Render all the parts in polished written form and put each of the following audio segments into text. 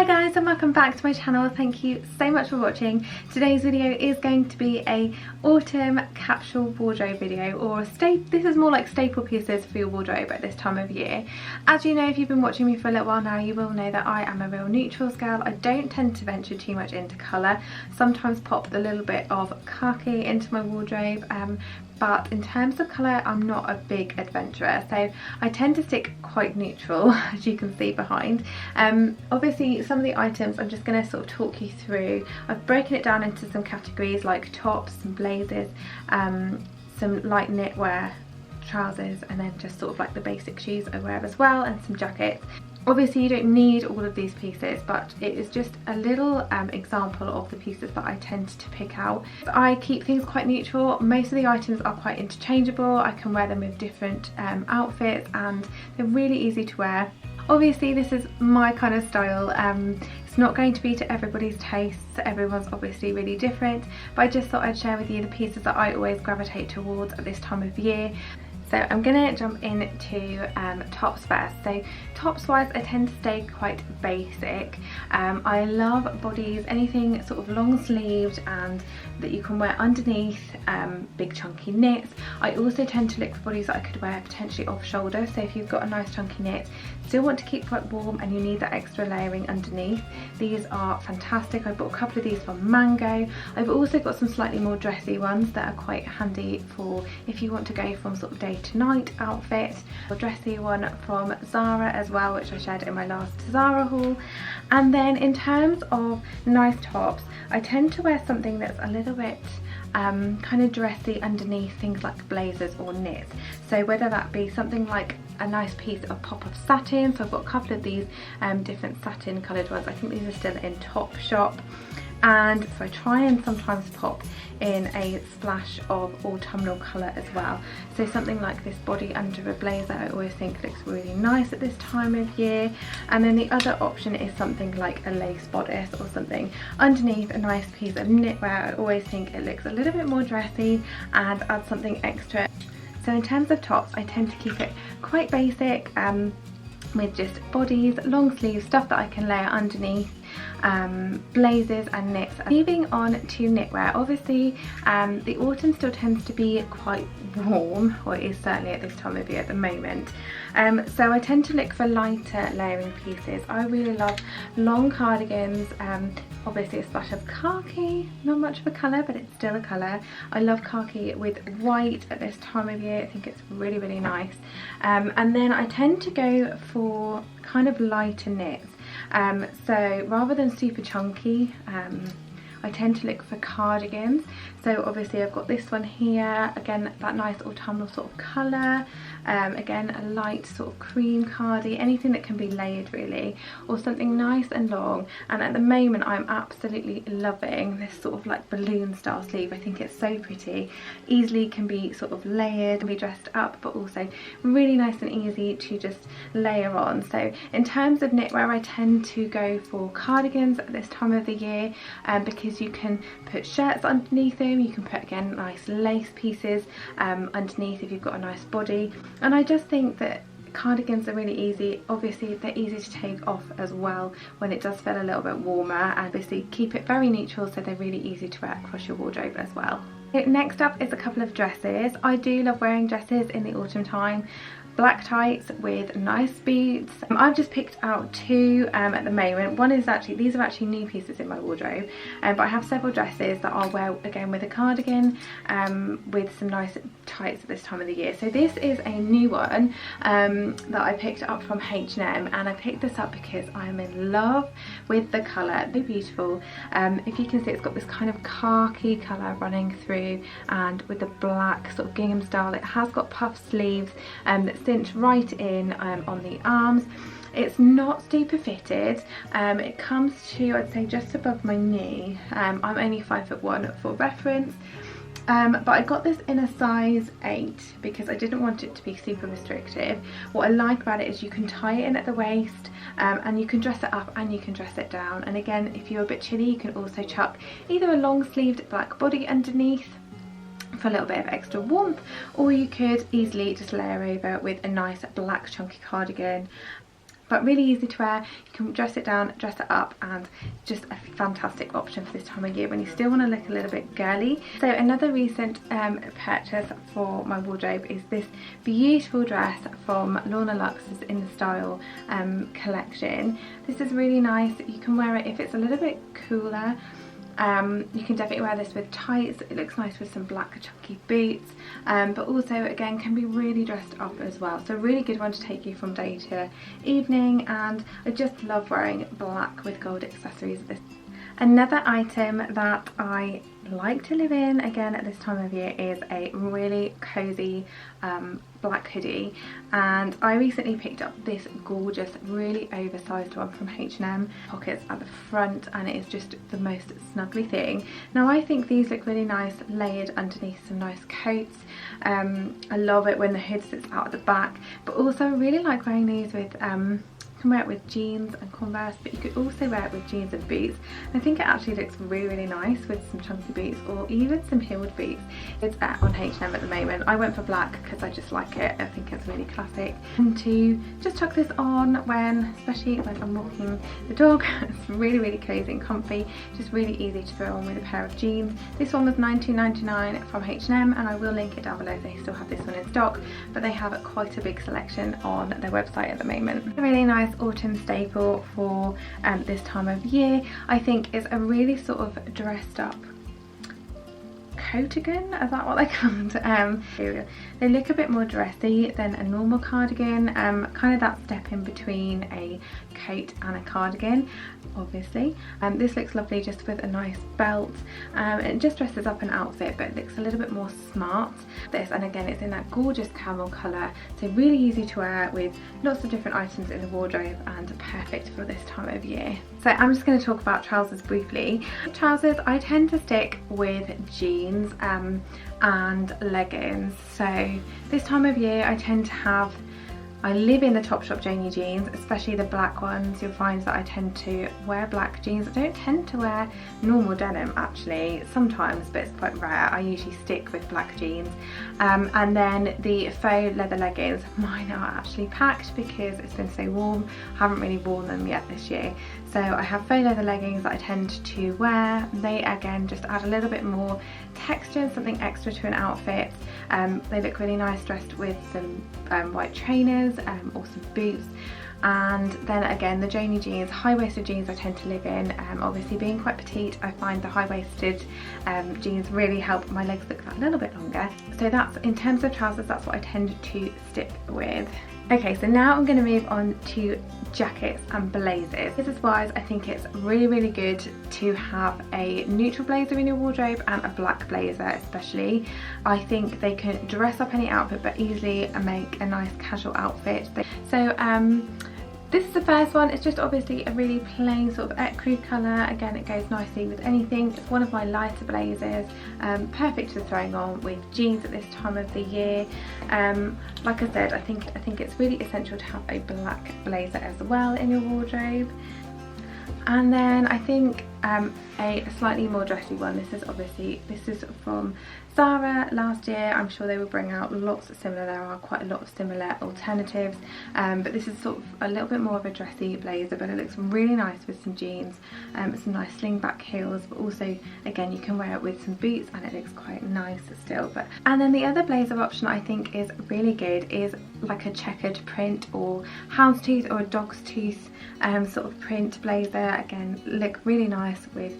guys, and welcome back to my channel. Thank you so much for watching. Today's video is going to be a autumn capsule wardrobe video, or this is more like staple pieces for your wardrobe at this time of year. As you know, if you've been watching me for a little while now, you will know that I am a real neutrals girl. I don't tend to venture too much into colour. Sometimes pop a little bit of khaki into my wardrobe, but in terms of colour I'm not a big adventurer, so I tend to stick quite neutral, as you can see behind. Obviously some of the items I'm just going to sort of talk you through. I've broken it down into some categories like tops, some blazers, some light knitwear, trousers, and then just sort of like the basic shoes I wear as well, and some jackets. Obviously you don't need all of these pieces, but it is just a little example of the pieces that I tend to pick out. I keep things quite neutral. Most of the items are quite interchangeable. I can wear them with different outfits, and they're really easy to wear. Obviously this is my kind of style. It's not going to be to everybody's tastes. Everyone's obviously really different, but I just thought I'd share with you the pieces that I always gravitate towards at this time of year. So I'm going to jump into tops first. So tops wise, I tend to stay quite basic. I love bodies, anything sort of long sleeved and that you can wear underneath, big chunky knits. I also tend to look for bodies that I could wear potentially off shoulder. So if you've got a nice chunky knit, still want to keep quite warm and you need that extra layering underneath, these are fantastic. I bought a couple of these from Mango. I've also got some slightly more dressy ones that are quite handy for if you want to go from sort of day to night outfit. A dressy one from Zara as well, which I shared in my last Zara haul. And then in terms of nice tops, I tend to wear something that's a little bit kind of dressy underneath things like blazers or knits. So whether that be something like a nice piece of pop of satin, so I've got a couple of these different satin coloured ones. I think these are still in Topshop. And so I try and sometimes pop in a splash of autumnal colour as well. So something like this body under a blazer I always think looks really nice at this time of year. And then the other option is something like a lace bodice or something underneath a nice piece of knitwear. I always think it looks a little bit more dressy and adds something extra. So in terms of tops, I tend to keep it quite basic, with just bodies, long sleeves, stuff that I can layer underneath, blazers and knits. Moving on to knitwear, obviously the autumn still tends to be quite warm, or it is certainly at this time of year at the moment. So I tend to look for lighter layering pieces. I really love long cardigans, obviously a splash of khaki, not much of a colour but it's still a colour. I love khaki with white at this time of year. I think it's really, really nice. And then I tend to go for kind of lighter knits. So rather than super chunky, I tend to look for cardigans. So obviously I've got this one here, again that nice autumnal sort of colour, again a light sort of cream cardi, anything that can be layered really, or something nice and long. And at the moment I'm absolutely loving this sort of like balloon style sleeve. I think it's so pretty, easily can be sort of layered and be dressed up, but also really nice and easy to just layer on. So in terms of knitwear, I tend to go for cardigans at this time of the year, because you can put shirts underneath them, you can put again nice lace pieces underneath if you've got a nice body. And I just think that cardigans are really easy. Obviously they're easy to take off as well when it does feel a little bit warmer, and obviously keep it very neutral, so they're really easy to wear across your wardrobe as well. Next up is a couple of dresses. I do love wearing dresses in the autumn time. Black tights with nice beads. I've just picked out two at the moment. One is actually, these are actually new pieces in my wardrobe, but I have several dresses that I'll wear again with a cardigan, with some nice tights at this time of the year. So this is a new one that I picked up from H&M, and I picked this up because I'm in love with the colour. They're beautiful. If you can see, it's got this kind of khaki colour running through, and with the black sort of gingham style. It has got puff sleeves that cinch right in on the arms. It's not super fitted. It comes to, I'd say, just above my knee. I'm only 5'1" for reference. But I got this in a size 8 because I didn't want it to be super restrictive. What I like about it is you can tie it in at the waist, and you can dress it up and you can dress it down. And again, if you're a bit chilly, you can also chuck either a long sleeved black body underneath for a little bit of extra warmth, or you could easily just layer over with a nice black chunky cardigan but really easy to wear. You can dress it down, dress it up, and just a fantastic option for this time of year when you still want to look a little bit girly. So another recent purchase for my wardrobe is this beautiful dress from Lorna Lux's In the Style collection. This is really nice. You can wear it if it's a little bit cooler. You can definitely wear this with tights. It looks nice with some black chunky boots, but also again can be really dressed up as well. So a really good one to take you from day to evening, and I just love wearing black with gold accessories. Another item that I like to live in again at this time of year is a really cozy black hoodie, and I recently picked up this gorgeous really oversized one from H&M, pockets at the front, and it is just the most snuggly thing. Now I think these look really nice layered underneath some nice coats. I love it when the hood sits out at the back, but also I really like wearing these with you can wear it with jeans and Converse, but you could also wear it with jeans and boots. I think it actually looks really, really nice with some chunky boots or even some heeled boots. It's on H&M at the moment. I went for black because I just like it. I think it's really classic. And to just chuck this on especially when I'm walking the dog. It's really, really cozy and comfy. Just really easy to throw on with a pair of jeans. This one was $19.99 from H&M, and I will link it down below if they still have this one in stock, but they have quite a big selection on their website at the moment. A really nice autumn staple for this time of year, I think, is a really sort of dressed up cardigan, is that what they're called? They look a bit more dressy than a normal cardigan, kind of that step in between a coat and a cardigan, obviously. This looks lovely just with a nice belt. It just dresses up an outfit, but it looks a little bit more smart. And again, it's in that gorgeous camel colour, so really easy to wear with lots of different items in the wardrobe and perfect for this time of year. So I'm just going to talk about trousers briefly. Trousers, I tend to stick with jeans and leggings. So this time of year I live in the Topshop Janie jeans, especially the black ones. You'll find that I tend to wear black jeans. I don't tend to wear normal denim actually, sometimes, but it's quite rare. I usually stick with black jeans. And then the faux leather leggings, mine are actually packed because it's been so warm. I haven't really worn them yet this year. So I have faux leather leggings that I tend to wear. They again just add a little bit more texture, something extra to an outfit. They look really nice dressed with some white trainers or some boots. And then again, the Janie jeans, high-waisted jeans I tend to live in. Obviously being quite petite, I find the high-waisted jeans really help my legs look that little bit longer. So that's, in terms of trousers, that's what I tend to stick with. Okay, so now I'm going to move on to jackets and blazers. Business-wise, I think it's really, really good to have a neutral blazer in your wardrobe and a black blazer especially. I think they can dress up any outfit but easily make a nice casual outfit. So this is the first one. It's just obviously a really plain sort of ecru colour. Again, it goes nicely with anything. It's one of my lighter blazers, perfect for throwing on with jeans at this time of the year. Like I said, I think it's really essential to have a black blazer as well in your wardrobe. And then I think a slightly more dressy one. This is from Zara last year. I'm sure they will bring out lots of similar. There are quite a lot of similar alternatives, but this is sort of a little bit more of a dressy blazer, but it looks really nice with some jeans, some nice slingback heels, but also again you can wear it with some boots and it looks quite nice still. And then the other blazer option I think is really good is like a checkered print or houndstooth or a dog's tooth sort of print blazer. Again, look really nice with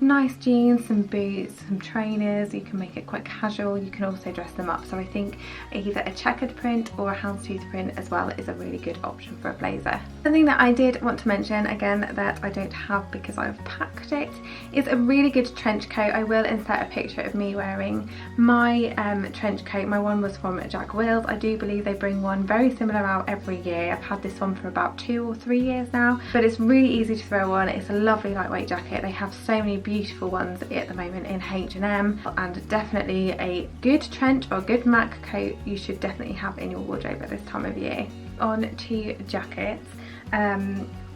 nice jeans, some boots, some trainers. You can make it quite casual. You can also dress them up. So I think either a checkered print or a houndstooth print as well is a really good option for a blazer. Something that I did want to mention again that I don't have because I've packed it is a really good trench coat. I will insert a picture of me wearing my trench coat. My one was from Jack Wills. I do believe they bring one very similar out every year. I've had this one for about 2 or 3 years now, but it's really easy to throw on. It's a lovely lightweight jacket. They have so many beautiful ones at the moment in H&M, and definitely a good trench or good MAC coat you should definitely have in your wardrobe at this time of year. On to jackets.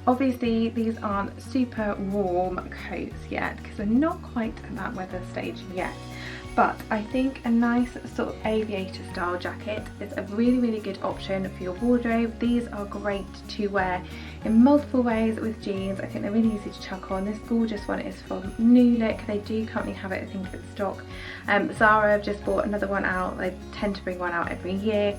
Obviously these aren't super warm coats yet because we're not quite at that weather stage yet, but I think a nice sort of aviator style jacket is a really good option for your wardrobe. These are great to wear in multiple ways with jeans. I think they're really easy to chuck on. This gorgeous one is from New Look. They do currently have it, I think, in stock. Zara have just bought another one out. They tend to bring one out every year.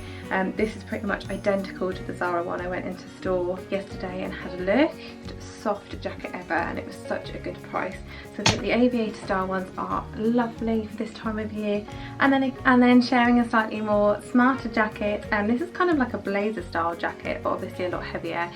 This is pretty much identical to the Zara one. I went into store yesterday and had a look. Soft jacket ever, and it was such a good price. So I think the aviator style ones are lovely for this time of year. And then sharing a slightly more smarter jacket, and this is kind of like a blazer style jacket, but obviously a lot heavier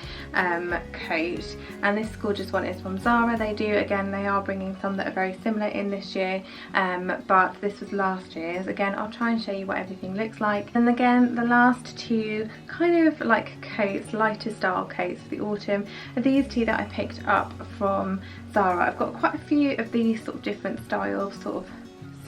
coat. And this gorgeous one is from Zara. They are bringing some that are very similar in this year, but this was last year's. Again, I'll try and show you what everything looks like. And again, the last two kind of like coats, lighter style coats for the autumn, are these two that I picked up from Zara. I've got quite a few of these sort of different styles, sort of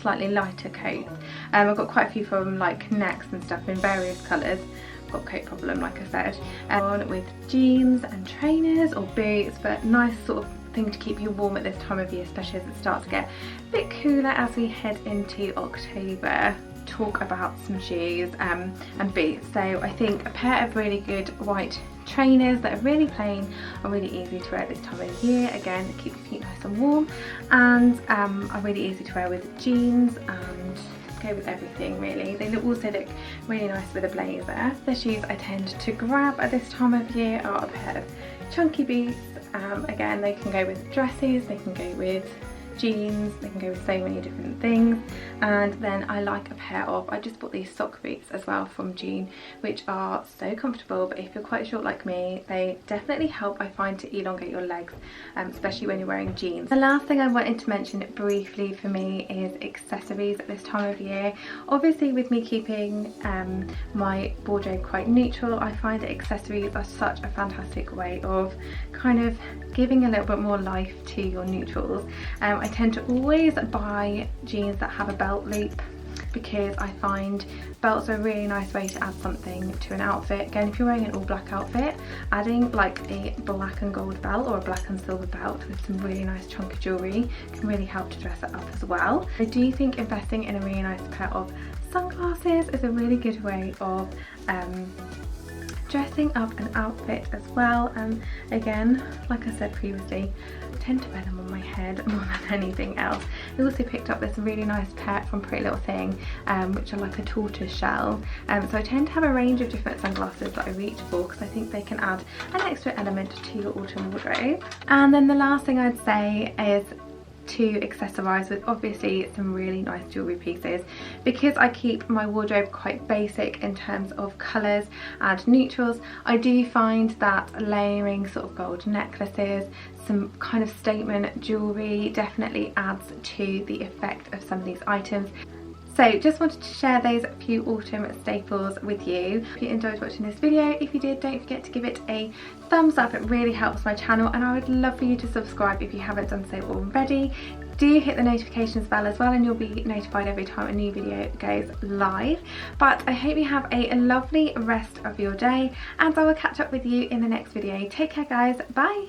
slightly lighter coats. I've got quite a few from like Next and stuff in various colours. I've got a coat problem, like I said. On with jeans and trainers or boots, but nice sort of thing to keep you warm at this time of year, especially as it starts to get a bit cooler as we head into October. Talk about some shoes and boots. So I think a pair of really good white trainers that are really plain are really easy to wear this time of year. Again, keep your feet nice and warm, and are really easy to wear with jeans and go with everything really. They also look really nice with a blazer. The shoes I tend to grab at this time of year are a pair of chunky boots. Again, they can go with dresses, they can go with jeans, they can go with so many different things. And then I like a pair of, I just bought these sock boots as well from June, which are so comfortable, but if you're quite short like me, they definitely help, I find, to elongate your legs, especially when you're wearing jeans. The last thing I wanted to mention briefly for me is accessories at this time of year. Obviously, with me keeping my wardrobe quite neutral, I find that accessories are such a fantastic way of kind of giving a little bit more life to your neutrals. I tend to always buy jeans that have a belt loop, because I find belts are a really nice way to add something to an outfit. Again, if you're wearing an all black outfit, adding like a black and gold belt or a black and silver belt with some really nice chunky jewellery can really help to dress it up as well. I do think investing in a really nice pair of sunglasses is a really good way of dressing up an outfit as well. And again, like I said previously, I tend to wear them on my head more than anything else. I also picked up this really nice pair from Pretty Little Thing, which are like a tortoise shell. So I tend to have a range of different sunglasses that I reach for, because I think they can add an extra element to your autumn wardrobe. And then the last thing I'd say is to accessorise with obviously some really nice jewellery pieces. Because I keep my wardrobe quite basic in terms of colours and neutrals, I do find that layering sort of gold necklaces, some kind of statement jewellery definitely adds to the effect of some of these items. So just wanted to share those few autumn staples with you. If you enjoyed watching this video, if you did, don't forget to give it a thumbs up. It really helps my channel, and I would love for you to subscribe if you haven't done so already. Do hit the notifications bell as well, and you'll be notified every time a new video goes live. But I hope you have a lovely rest of your day, and I will catch up with you in the next video. Take care guys, bye!